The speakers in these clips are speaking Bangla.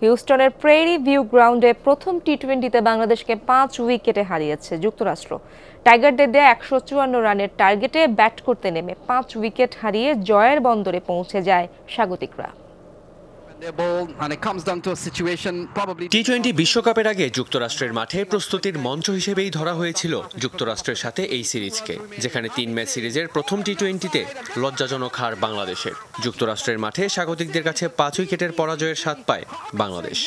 হিউস্টনের প্রেরি ভিউ গ্রাউন্ডে প্রথম টি-20তে বাংলাদেশকে 5 উইকেটে হারিয়েছে যুক্তরাষ্ট্র। টাইগারদের দেয়া 154 রানের টার্গেটে ব্যাট করতে নেমে 5 উইকেট হারিয়ে জয়ের বন্দরে পৌঁছে যায় স্বাগতিকরা। টি-20 বিশ্বকাপের আগে যুক্তরাষ্ট্রের মাঠে প্রস্তুতির মঞ্চ হিসেবেই ধরা হয়েছিল যুক্তরাষ্ট্রের সাথে এই সিরিজকে, যেখানে 3 ম্যাচ সিরিজের প্রথম টি-20তে লজ্জাজনক হার বাংলাদেশের। যুক্তরাষ্ট্রের মাঠে স্বাগতিকদের কাছে 5 উইকেটের পরাজয়ের স্বাদ পায় বাংলাদেশ।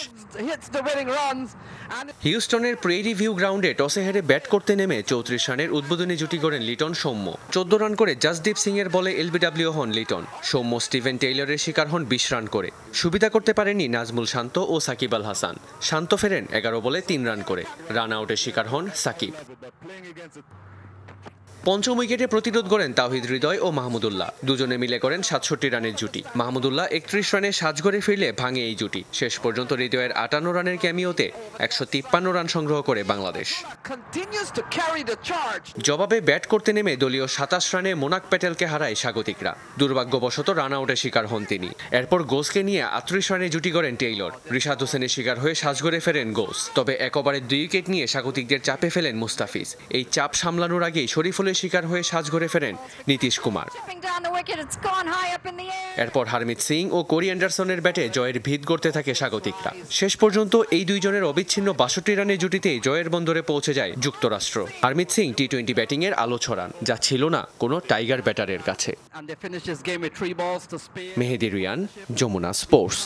হিউস্টনের প্রেরি ভিউ গ্রাউন্ডে টসে হেরে ব্যাট করতে নেমে 34 রানের উদ্বোধনী জুটি গড়েন লিটন সৌম্য। 14 রান করে জাসদীপ সিং এর বলে এলবিডব্লিউ হন লিটন। সৌম্য স্টিভেন টেইলরের শিকার হন 20 রান করে। সুবিধা করতে পারেননি নাজমুল শান্ত ও সাকিব আল হাসান। শান্ত ফেরেন 11 বলে 3 রান করে। রান আউটের শিকার হন সাকিব। পঞ্চম উইকেটে প্রতিরোধ করেন তাওহিদ হৃদয় ও মাহমুদুল্লাহ। দুজনে মিলে করেন 67 রানের জুটি। মাহমুদুল্লাহ 31 রানে সাজঘরে ফিরলে ভাঙে এই জুটি। শেষ পর্যন্ত হৃদয়ের 58 রানের ক্যামিওতে 153 রান সংগ্রহ করে বাংলাদেশ। জবাবে ব্যাট করতে নেমে দলীয় 27 রানে মোনাক প্যাটেলকে হারায় স্বাগতিকরা। দুর্ভাগ্যবশত রান আউটের শিকার হন তিনি। এরপর গোসকে নিয়ে 38 রানে জুটি করেন টেইলর। রিশাদ হোসেনের শিকার হয়ে সাজঘরে ফেরেন গোস। তবে এক ওভারে 2 উইকেট নিয়ে স্বাগতিকদের চাপে ফেলেন মুস্তাফিজ। এই চাপ সামলানোর আগেই শরীফুলের শিকার হয়ে সাজঘরে ফেরেন নীতিশ কুমার। এরপর হারমিত সিং ও কোরি অ্যান্ডারসনের ব্যাটে জয়ের ভিত গড়তে থাকে স্বাগতিকরা। শেষ পর্যন্ত এই দুইজনের অবিচ্ছিন্ন 62 রানের জুটিতেই জয়ের বন্দরে পৌঁছে যায় যুক্তরাষ্ট্র। হারমিত সিং টি-20 ব্যাটিং এর আলো ছড়ান, যা ছিল না কোনো টাইগার ব্যাটারের কাছে। মেহেদি রিয়ান, যমুনা স্পোর্টস।